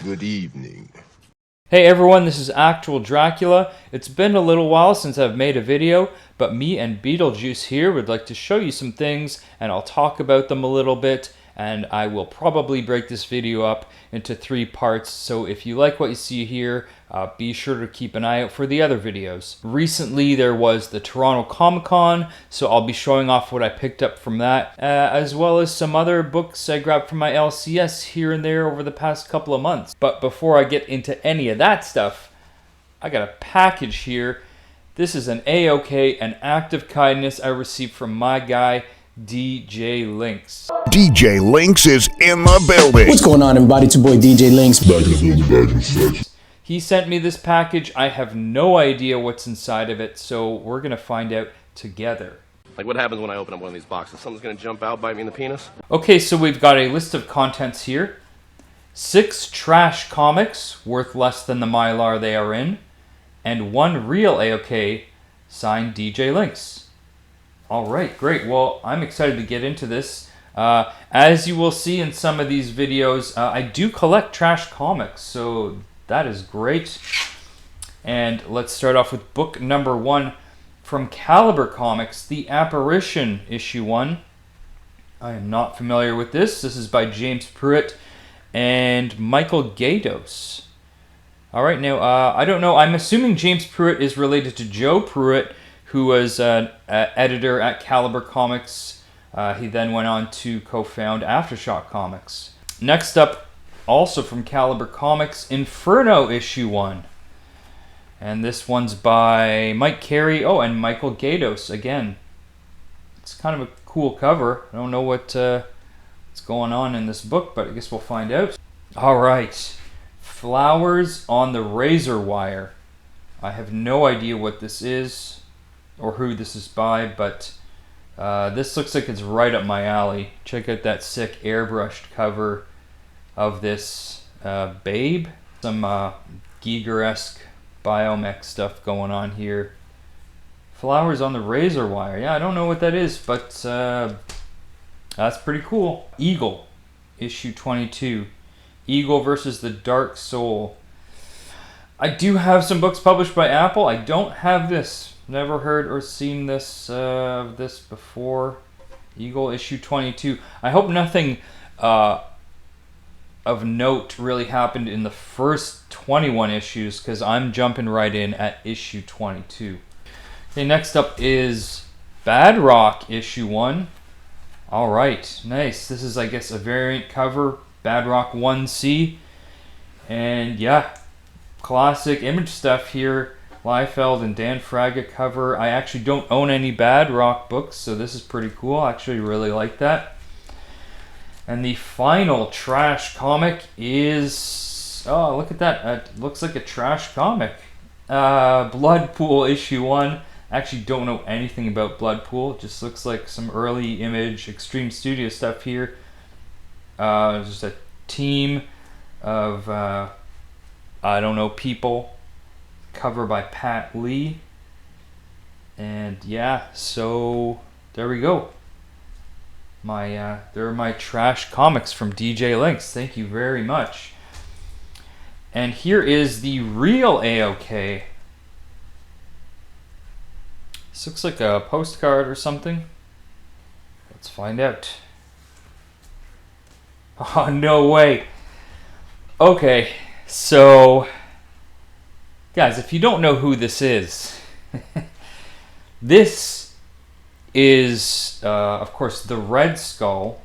Good evening. Hey everyone, this is Actual Dracula. It's been a little while since I've made a video, but me and Beetlejuice here would like to show you some things, and I'll talk about them a little bit, and I will probably break this video up into 3 parts, so if you like what you see here, be sure to keep an eye out for the other videos. Recently there was the Toronto Comic Con, so I'll be showing off what I picked up from that, as well as some other books I grabbed from my LCS here and there over the past couple of months. But before I get into any of that stuff, I got a package here. This is an A-OK, an act of kindness I received from my guy, DJ Lynx. DJ Lynx is in the building. What's going on, everybody? It's your boy DJ Lynx. Back in the building, back in section. He sent me this package. I have no idea what's inside of it, so we're going to find out together. Like, what happens when I open up one of these boxes? Something's gonna jump out, bite me in the penis? Okay, so we've got a list of contents here. 6 trash comics worth less than the Mylar they are in, and 1 real A-OK signed DJ Lynx. Alright, great. Well, I'm excited to get into this. As you will see in some of these videos, I do collect trash comics, so that is great. And let's start off with book number 1 from Caliber Comics, The Apparition, issue 1. I am not familiar with this. This is by James Pruitt and Michael Gaydos. Alright, now, I don't know. I'm assuming James Pruitt is related to Joe Pruitt, who was an editor at Caliber Comics. He then went on to co-found Aftershock Comics. Next up, also from Caliber Comics, Inferno issue 1. And this one's by Mike Carey. Oh, and Michael Gaydos again. It's kind of a cool cover. I don't know what's going on in this book, but I guess we'll find out. Alright. Flowers on the Razor Wire. I have no idea what this is or who this is by, but this looks like it's right up my alley. Check out that sick airbrushed cover of this Babe. Some Giger-esque biomech stuff going on here. Flowers on the Razor Wire. Yeah, I don't know what that is, but that's pretty cool. Eagle, issue 22. Eagle versus the Dark Soul. I do have some books published by Apple. I don't have this. Never heard or seen this this before. Eagle, issue 22. I hope nothing of note really happened in the first 21 issues, because I'm jumping right in at issue 22. Okay, next up is Bad Rock, issue 1. Alright, nice. This is, I guess, a variant cover. Bad Rock 1C. And yeah, classic Image stuff here. Liefeld and Dan Fraga cover. I actually don't own any Bad Rock books, so this is pretty cool. I actually really like that. And the final trash comic is... oh, look at that. It looks like a trash comic. Bloodpool issue 1. I actually don't know anything about Bloodpool. It just looks like some early Image Extreme Studio stuff here. Just a team of, I don't know, people. Cover by Pat Lee. And yeah, so there we go. There are my trash comics from DJ Lynx. Thank you very much. And here is the real A-OK. This looks like a postcard or something. Let's find out. Oh, no way. Okay, so guys, if you don't know who this is, this is, of course, the Red Skull.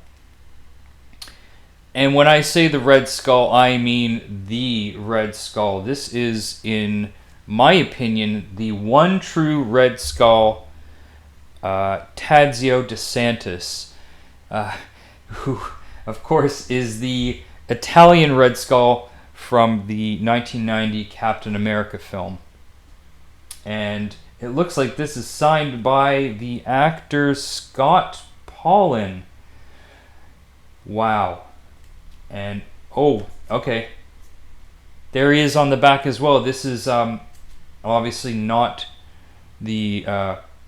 And when I say the Red Skull, I mean the Red Skull. This is, in my opinion, the one true Red Skull, Tadzio DeSantis, who, of course, is the Italian Red Skull from the 1990 Captain America film. And it looks like this is signed by the actor Scott Paulin. Wow. And, oh, okay. There he is on the back as well. This is obviously not the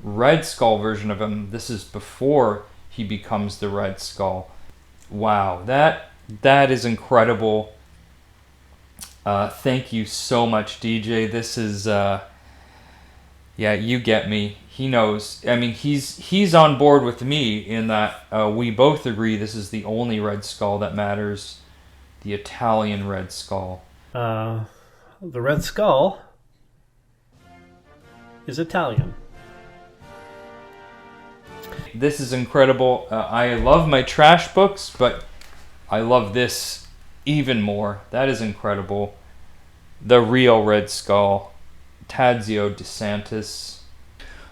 Red Skull version of him. This is before he becomes the Red Skull. Wow, that is incredible. Thank you so much, DJ. This is, yeah, you get me. He knows. I mean, he's on board with me in that we both agree this is the only Red Skull that matters. The Italian Red Skull. The Red Skull is Italian. This is incredible. I love my trash books, but I love this even more. That is incredible. The real Red Skull. Tadzio DeSantis.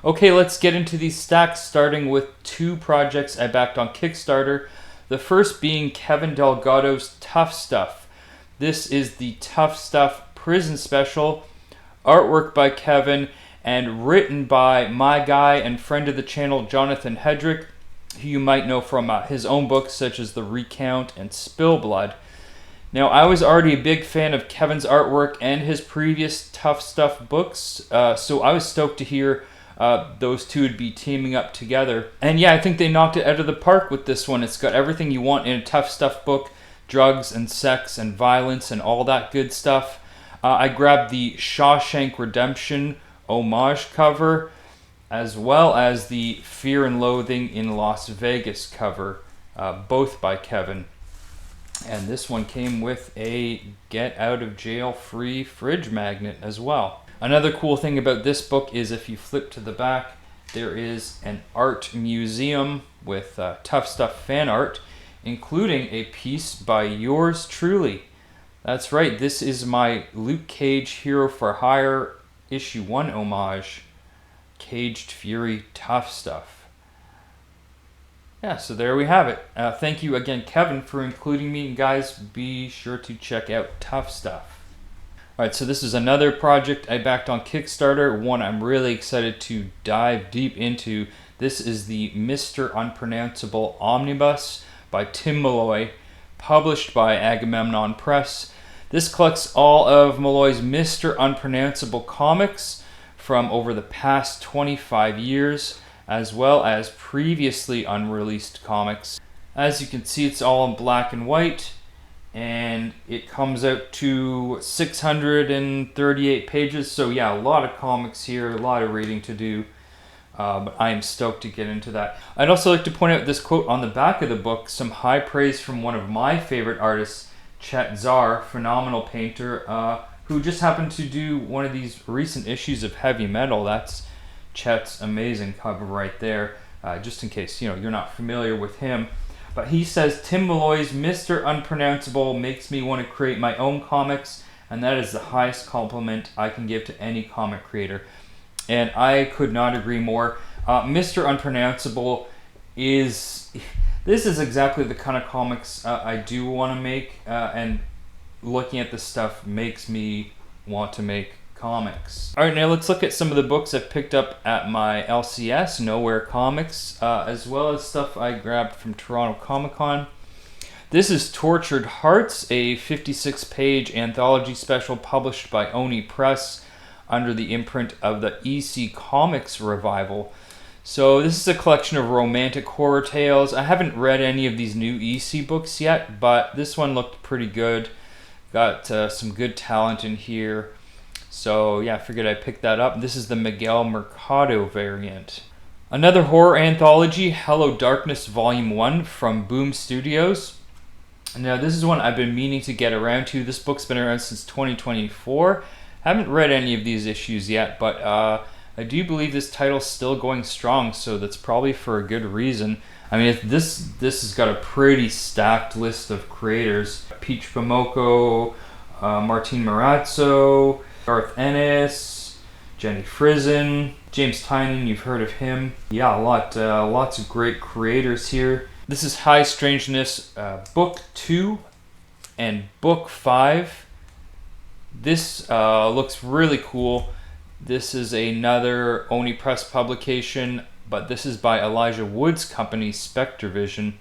Okay, let's get into these stacks, starting with 2 projects I backed on Kickstarter. The first being Kevin Delgado's Tough Stuff. This is the Tough Stuff Prison Special. Artwork by Kevin and written by my guy and friend of the channel, Jonathan Hedrick, who you might know from his own books such as The Recount and Spill Blood. Now, I was already a big fan of Kevin's artwork and his previous Tough Stuff books, so I was stoked to hear those two would be teaming up together. And yeah, I think they knocked it out of the park with this one. It's got everything you want in a Tough Stuff book: drugs and sex and violence and all that good stuff. I grabbed the Shawshank Redemption homage cover, as well as the Fear and Loathing in Las Vegas cover, both by Kevin. And this one came with a get out of jail free fridge magnet as well. Another cool thing about this book is if you flip to the back, there is an art museum with Tough Stuff fan art, including a piece by yours truly. That's right, this is my Luke Cage Hero for Hire issue 1 homage, Caged Fury Tough Stuff. Yeah, so there we have it. Thank you again, Kevin, for including me. And guys, be sure to check out Tough Stuff. Alright, so this is another project I backed on Kickstarter, one I'm really excited to dive deep into. This is the Mr. Unpronounceable Omnibus by Tim Malloy, published by Agamemnon Press. This collects all of Malloy's Mr. Unpronounceable comics from over the past 25 years, as well as previously unreleased comics. As you can see, it's all in black and white, and it comes out to 638 pages. So yeah, a lot of comics here, a lot of reading to do. But I am stoked to get into that. I'd also like to point out this quote on the back of the book, some high praise from one of my favorite artists, Chet Zar, phenomenal painter, who just happened to do one of these recent issues of Heavy Metal. That's Chet's amazing cover right there, just in case you're not familiar with him. But he says, Tim Malloy's Mr. Unpronounceable makes me want to create my own comics, and that is the highest compliment I can give to any comic creator. And I could not agree more. Mr. Unpronounceable is... This is exactly the kind of comics I do want to make, and looking at this stuff makes me want to make comics. Alright, now let's look at some of the books I've picked up at my LCS, Nowhere Comics, as well as stuff I grabbed from Toronto Comic Con. This is Tortured Hearts, a 56-page anthology special published by Oni Press under the imprint of the EC Comics Revival. So this is a collection of romantic horror tales. I haven't read any of these new EC books yet, but this one looked pretty good. Got some good talent in here. So yeah, I figured I'd pick that up. This is the Miguel Mercado variant. Another horror anthology, Hello Darkness Volume 1 from Boom Studios. Now this is one I've been meaning to get around to. This book's been around since 2024. Haven't read any of these issues yet, but I do believe this title's still going strong, so that's probably for a good reason. I mean, this has got a pretty stacked list of creators. Peach Momoko, Martin Marazzo, Garth Ennis, Jenny Frison, James Tynion, you've heard of him. Yeah, lots of great creators here. This is High Strangeness, Book 2 and Book 5. This looks really cool. This is another Oni Press publication, but this is by Elijah Wood's company, Spectre Vision.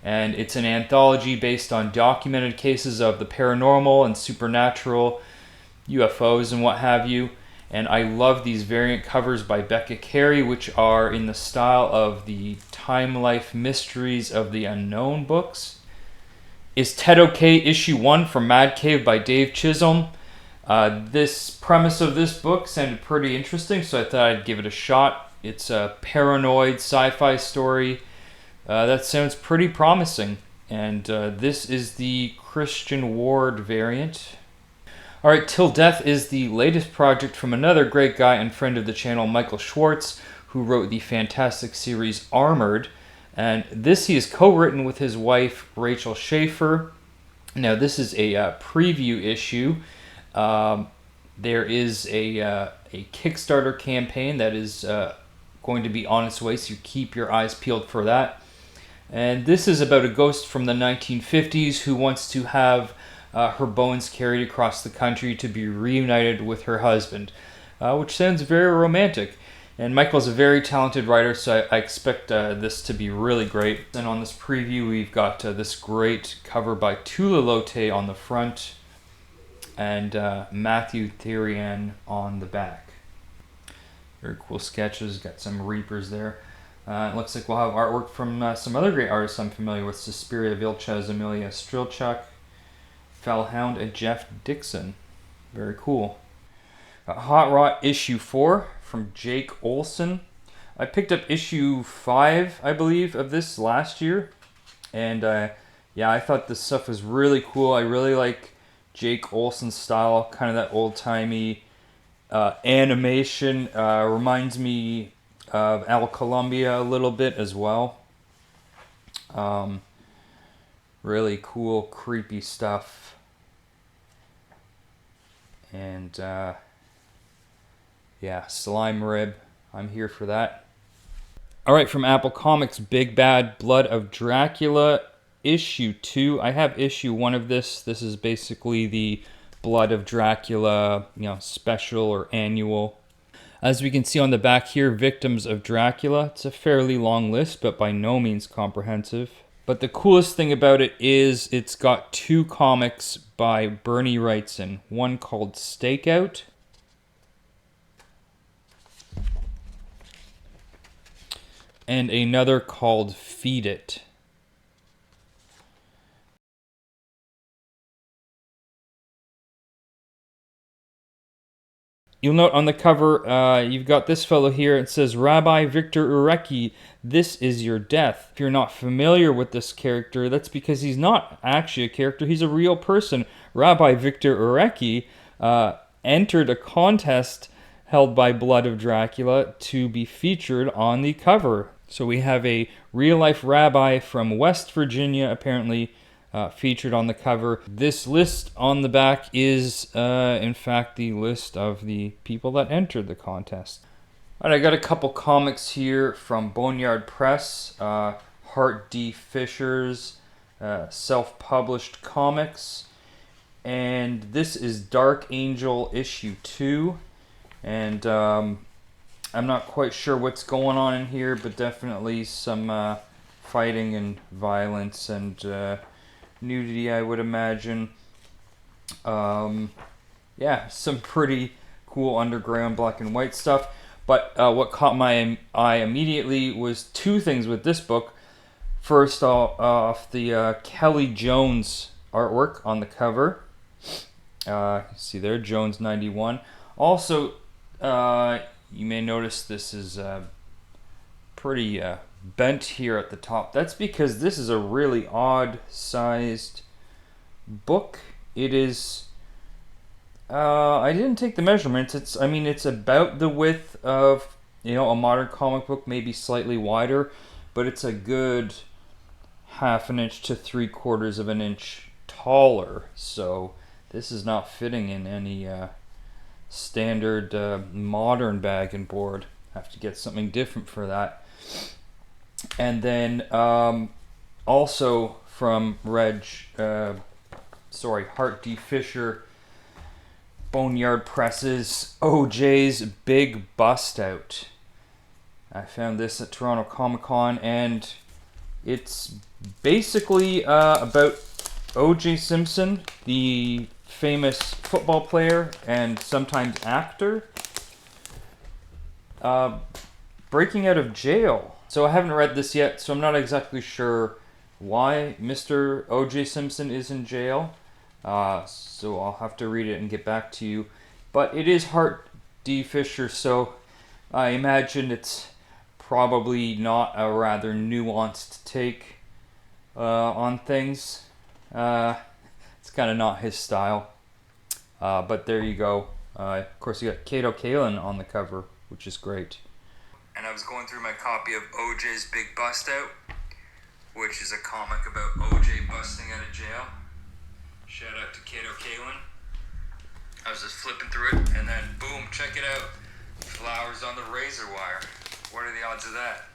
And it's an anthology based on documented cases of the paranormal and supernatural, UFOs and what have you. And I love these variant covers by Becca Carey, which are in the style of the Time Life Mysteries of the Unknown books. is Ted OK issue 1 from Mad Cave by Dave Chisholm. This premise of this book sounded pretty interesting, so I thought I'd give it a shot. It's a paranoid sci-fi story that sounds pretty promising, and this is the Christian Ward variant. Alright, Till Death is the latest project from another great guy and friend of the channel, Michael Schwartz, who wrote the fantastic series Armored. And this he has co-written with his wife, Rachel Schaefer. Now, this is a preview issue. There is a Kickstarter campaign that is going to be on its way, so you keep your eyes peeled for that. And this is about a ghost from the 1950s who wants to have her bones carried across the country to be reunited with her husband, which sounds very romantic. And Michael's a very talented writer, so I expect this to be really great. And on this preview, we've got this great cover by Tula Lote on the front and Matthew Therian on the back. Very cool sketches, got some Reapers there. It looks like we'll have artwork from some other great artists I'm familiar with: Suspiria Vilches, Amelia Strilchuk, Fellhound, and Jeff Dixon. Very cool. Hot Rot issue 4 from Jake Olson. I picked up issue 5, I believe, of this last year. And yeah, I thought this stuff was really cool. I really like Jake Olson's style, kind of that old-timey animation. Reminds me of Al Columbia a little bit as well. Really cool, creepy stuff. And yeah, Slime Rib. I'm here for that. Alright, from Apple Comics, Big Bad Blood of Dracula, issue 2. I have issue 1 of this. This is basically the Blood of Dracula, special or annual. As we can see on the back here, Victims of Dracula. It's a fairly long list, but by no means comprehensive. But the coolest thing about it is it's got 2 comics by Bernie Wrightson. One called Stakeout, and another called Feed It. You'll note on the cover, you've got this fellow here. It says, Rabbi Victor Urecki, this is your death. If you're not familiar with this character, that's because he's not actually a character. He's a real person. Rabbi Victor Urecki entered a contest held by Blood of Dracula to be featured on the cover. So we have a real-life rabbi from West Virginia, apparently, featured on the cover. This list on the back is, in fact, the list of the people that entered the contest. All right, I got a couple comics here from Boneyard Press, Hart D. Fisher's self-published comics. And this is Dark Angel issue 2. And I'm not quite sure what's going on in here, but definitely some fighting and violence and nudity, I would imagine. Yeah, some pretty cool underground black and white stuff. But what caught my eye immediately was 2 things with this book. First off, the Kelly Jones artwork on the cover. See there, Jones 91. Also, you may notice this is pretty bent here at the top. That's because this is a really odd sized book. It is, I didn't take the measurements. It's about the width of, a modern comic book, maybe slightly wider, but it's a good 1/2 inch to 3/4 of an inch taller. So this is not fitting in any standard modern bag and board. Have to get something different for that. And then also from Hart D. Fisher, Boneyard Presses, OJ's Big Bust Out. I found this at Toronto Comic Con, and it's basically about O.J. Simpson, the famous football player and sometimes actor, breaking out of jail. So I haven't read this yet, so I'm not exactly sure why Mr. O.J. Simpson is in jail. So I'll have to read it and get back to you. But it is Hart D. Fisher, so I imagine it's probably not a rather nuanced take on things. It's kind of not his style. But there you go. Of course, you got Kato Kaelin on the cover, which is great. And I was going through my copy of OJ's Big Bust Out, which is a comic about OJ busting out of jail. Shout out to Kato Kaelin. I was just flipping through it, and then boom, check it out. Flowers on the razor wire. What are the odds of that?